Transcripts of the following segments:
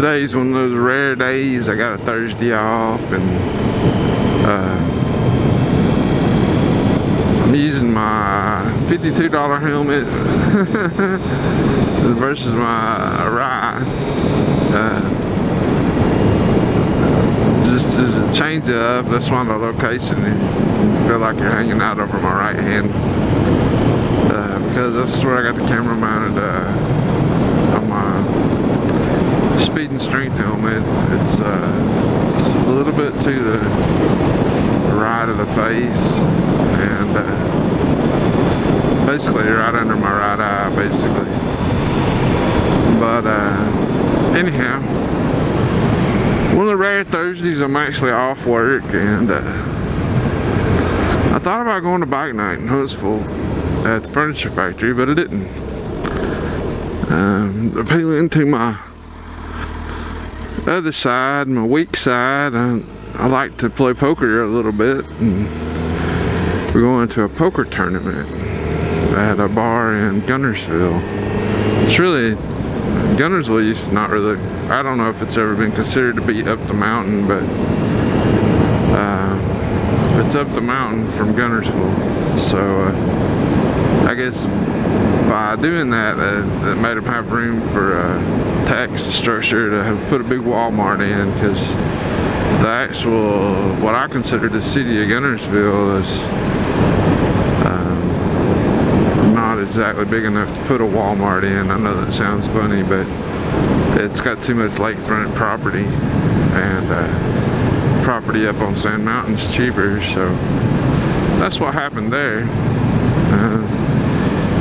today's one of those rare days. I got a Thursday off, and I'm using my $52 helmet versus my rye. Just to change it up. That's one of the location. You feel like you're hanging out over my right hand, because that's where I got the camera mounted on my speed and strength helmet. It's a little bit to the right of the face, and basically right under my right eye, basically. But anyhow, one of the rare Thursdays I'm actually off work, and I thought about going to bike night in Huntsville at the furniture factory, but I didn't. Appealing to my other side, my weak side, I like to play poker a little bit, and we're going to a poker tournament at a bar in Guntersville. It's really, Guntersville used to not really, I don't know if it's ever been considered to be up the mountain, but it's up the mountain from Guntersville. So I guess by doing that, it made them have room for tax structure to have put a big Walmart in, because the actual, what I consider the city of Guntersville is not exactly big enough to put a Walmart in. I know that sounds funny, but it's got too much lakefront property, and property up on Sand Mountain's cheaper, so that's what happened there.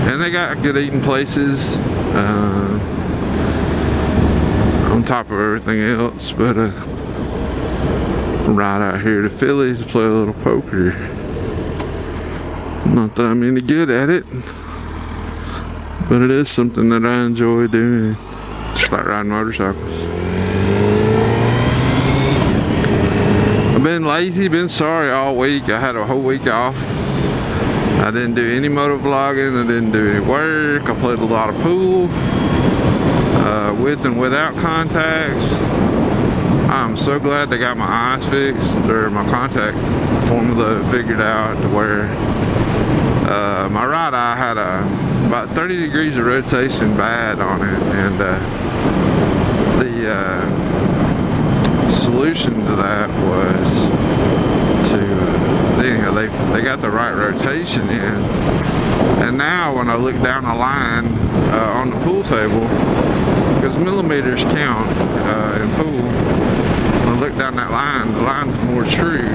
And they got good eating places on top of everything else, but right out here to Phillies to play a little poker. Not that I'm any good at it, but it is something that I enjoy doing, just like riding motorcycles. I've been lazy, been sorry all week. I had a whole week off. I didn't do any motovlogging, I didn't do any work. I played a lot of pool, with and without contacts. I'm so glad they got my eyes fixed, or my contact formula figured out, to where my right eye had about 30 degrees of rotation bad on it, and the solution to that was to, you know, they got the right rotation in, and now when I look down the line on the pool table, because millimeters count in pool, when I look down that line, the line's more true,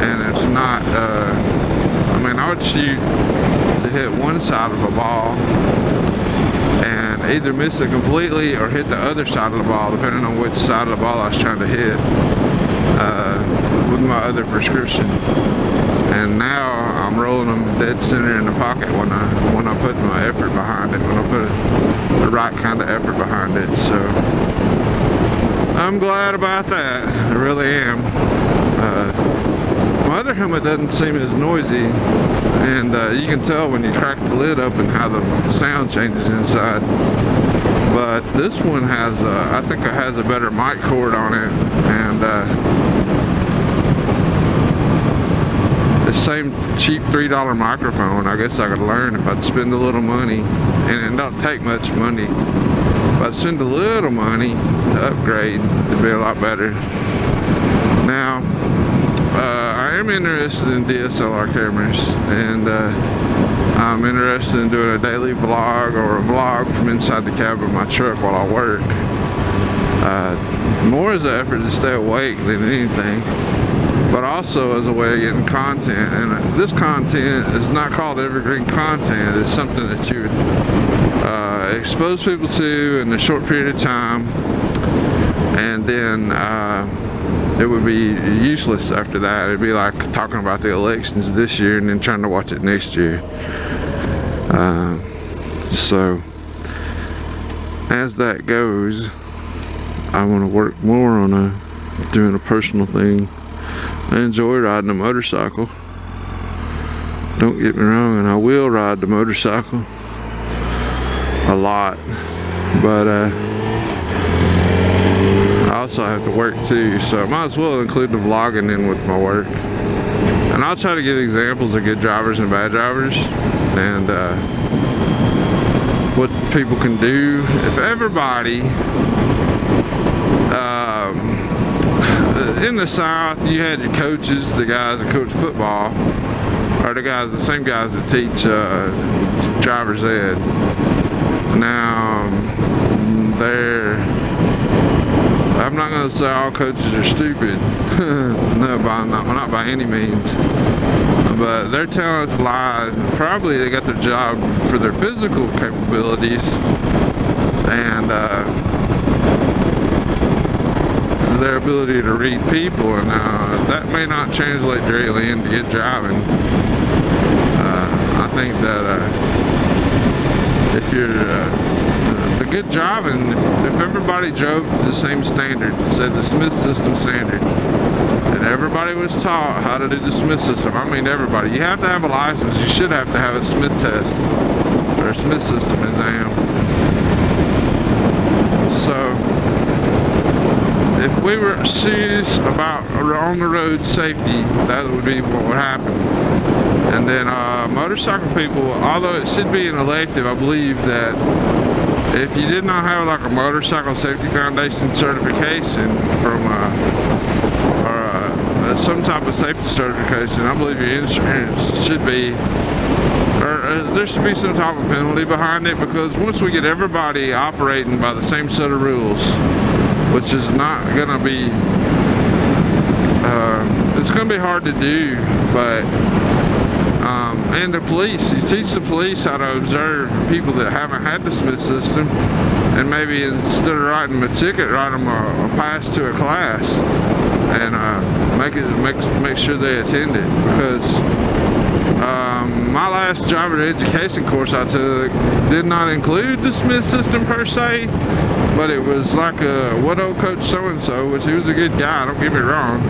and it's not, I mean, I would shoot to hit one side of a ball and either miss it completely or hit the other side of the ball, depending on which side of the ball I was trying to hit, with my other prescription. And now I'm rolling them dead center in the pocket when I put my effort behind it, when I put the right kind of effort behind it. So I'm glad about that, I really am. My other helmet doesn't seem as noisy, and you can tell when you crack the lid open how the sound changes inside. But this one has, I think it has a better mic cord on it, and the same cheap $3 microphone. I guess I could learn if I'd spend a little money, and it don't take much money. If I'd spend a little money to upgrade, it'd be a lot better. Now, I am interested in DSLR cameras, and I'm interested in doing a daily vlog or a vlog from inside the cab of my truck while I work. More as an effort to stay awake than anything, but also as a way of getting content. And this content is not called evergreen content. It's something that you expose people to in a short period of time, and then it would be useless after that. It'd be like talking about the elections this year and then trying to watch it next year. So as that goes, I want to work more on doing a personal thing. I enjoy riding a motorcycle, don't get me wrong, and I will ride the motorcycle a lot, but also have to work too, so I might as well include the vlogging in with my work. And I'll try to give examples of good drivers and bad drivers, and what people can do. If everybody in the South, you had your coaches, the guys that coach football, or the same guys that teach driver's ed. Now, I'm not going to say all coaches are stupid, no, not by any means, but their talents lie, probably they got their job for their physical capabilities, and their ability to read people, and that may not translate directly into good driving. I think that if you're the good driving, if everybody drove to the same standard, said the Smith system standard, and everybody was taught how to do the Smith system, I mean everybody, you have to have a license, you should have to have a Smith test, or a Smith system exam. So, if we were serious about on the road safety, that would be what would happen. And then motorcycle people, although it should be an elective, I believe that if you did not have like a motorcycle safety foundation certification from or some type of safety certification, I believe your insurance should be, or there should be some type of penalty behind it, because once we get everybody operating by the same set of rules, which is not going to be, it's going to be hard to do, but, and the police, you teach the police how to observe people that haven't had the Smith system, and maybe instead of writing them a ticket, write them a pass to a class, and make sure they attend it, because my last driver education course I took did not include the Smith system per se, but it was like what old coach so-and-so, which he was a good guy, don't get me wrong,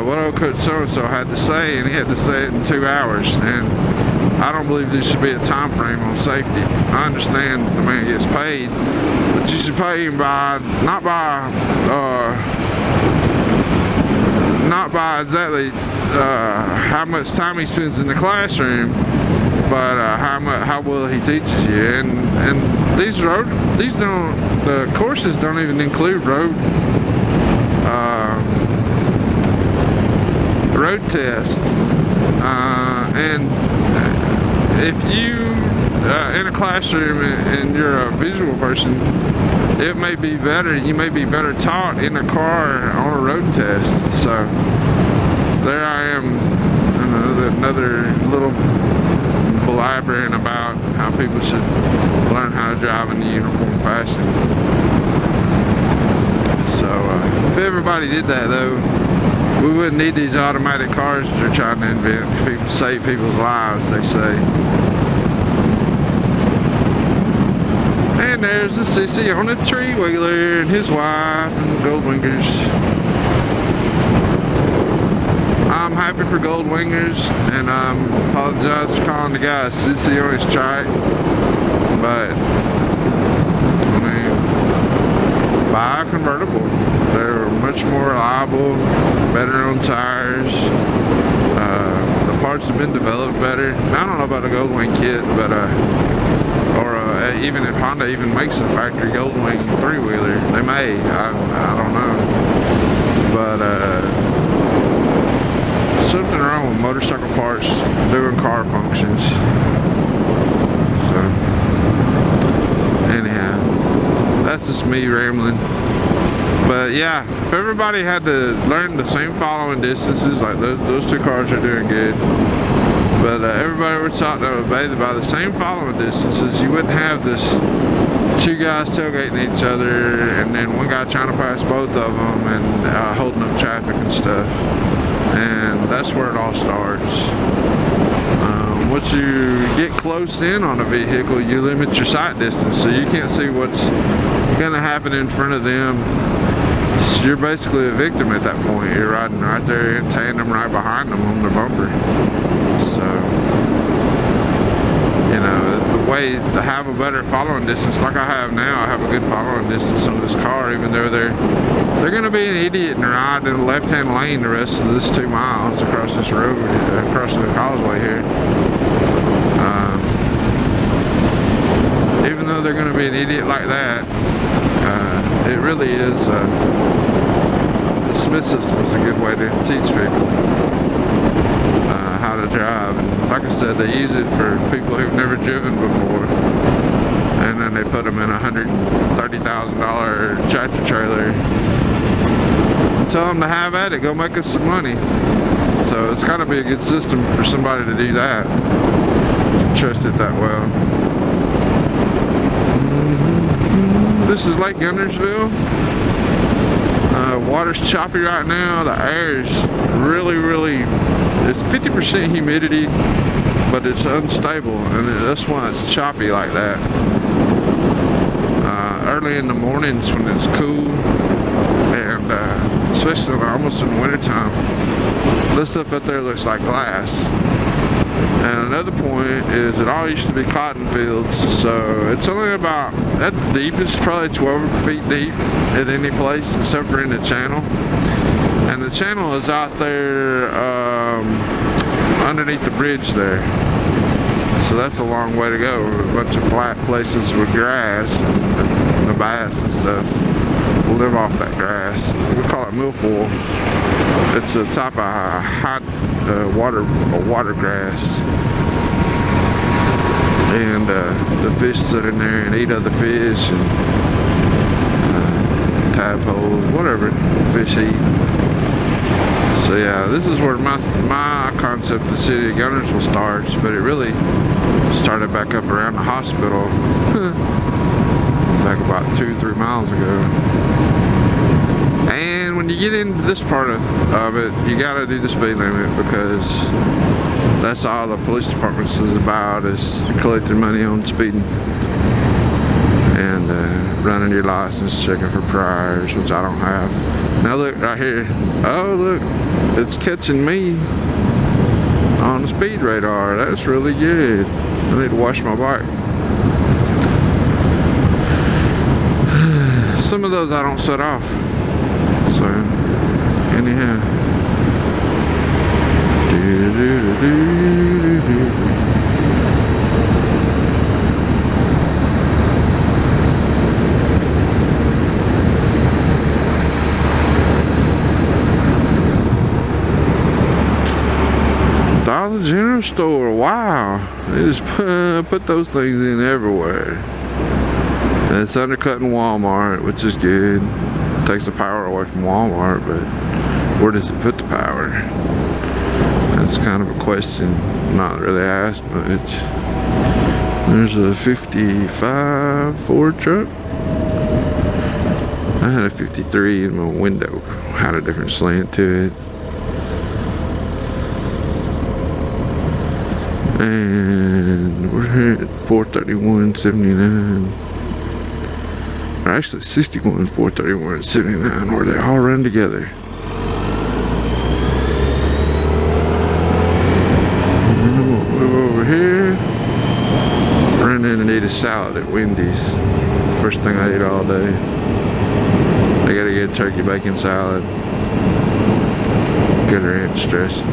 what old coach so-and-so had to say, and he had to say it in 2 hours, and I don't believe there should be a time frame on safety. I understand the man gets paid, but you should pay him by, not by exactly how much time he spends in the classroom, but how well he teaches you. And the courses don't even include road tests. And if you in a classroom and you're a visual person, it may be better. You may be better taught in a car on a road test. So there I am, another little blabbering about how people should learn how to drive in the uniform fashion. So if everybody did that though, we wouldn't need these automatic cars that they're trying to invent. People save people's lives, they say. And there's the sissy on a three-wheeler and his wife and the gold wingers. I'm happy for gold wingers, and I apologize for calling the guy a sissy on his trike. But, I mean, buy a convertible. They're much more reliable, better on tires. The parts have been developed better. I don't know about a Goldwing kit, but even if Honda even makes a factory Goldwing three-wheeler, they may. I don't know. But something wrong with motorcycle parts doing car functions. So anyhow, that's just me rambling. But yeah, if everybody had to learn the same following distances, like those two cars are doing good, but everybody were taught to obey by the same following distances, you wouldn't have this two guys tailgating each other and then one guy trying to pass both of them and holding up traffic and stuff. And that's where it all starts. Once you get close in on a vehicle, you limit your sight distance, so you can't see what's going to happen in front of them. So you're basically a victim at that point. You're riding right there in tandem right behind them on the bumper. So, you know, the way to have a better following distance, like I have now, I have a good following distance on this car, even though they're They're gonna be an idiot and ride in the left-hand lane the rest of this 2 miles across this road, across the causeway here. Even though they're gonna be an idiot like that, it really is, the Smith system is a good way to teach people how to drive. And like I said, they use it for people who've never driven before. And then they put them in a $130,000 tractor trailer. Tell them to have at it, go make us some money. So it's got to be a good system for somebody to do that. Trust it that well. This is Lake Guntersville. Water's choppy right now. The air is really, it's 50% humidity, but it's unstable, and that's why it's choppy like that. Early in the mornings when it's cool, and especially almost in the wintertime, this stuff up there looks like glass. And another point is it all used to be cotton fields, so it's only about, at the deepest, probably 12 feet deep at any place except for in the channel. And the channel is out there underneath the bridge there. So that's a long way to go. A bunch of flat places with grass, and the bass and stuff will live off that grass. We call it milfoil. It's a type of hot water grass. And the fish sit in there and eat other fish, and tadpoles, whatever fish eat. So yeah, this is where my concept of the city of Guntersville starts, but it really started back up around the hospital back about 2-3 miles ago. And when you get into this part of it, you gotta do the speed limit, because that's all the police department is about, is collecting money on speeding and running your license, checking for priors, which I don't have. Now look right here. Oh look, it's catching me on the speed radar. That's really good. I need to wash my bike. Some of those I don't set off. So anyhow. Dollar General store, wow. They just put those things in everywhere. And it's undercutting Walmart, which is good. Takes the power away from Walmart, but where does it put the power? That's kind of a question, not really asked much. There's a 55 Ford truck. I had a 53 in my window, had a different slant to it. And we're here at 431.79. Or actually 61, 431.79, where they all run together. And then we'll move over here. Run in and eat a salad at Wendy's. First thing I eat all day. They gotta get turkey bacon salad. Good ranch dressing.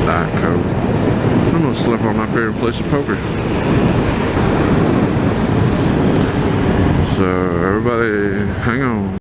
Diet Coke. I'm gonna slip on up here and play some poker. So everybody, hang on.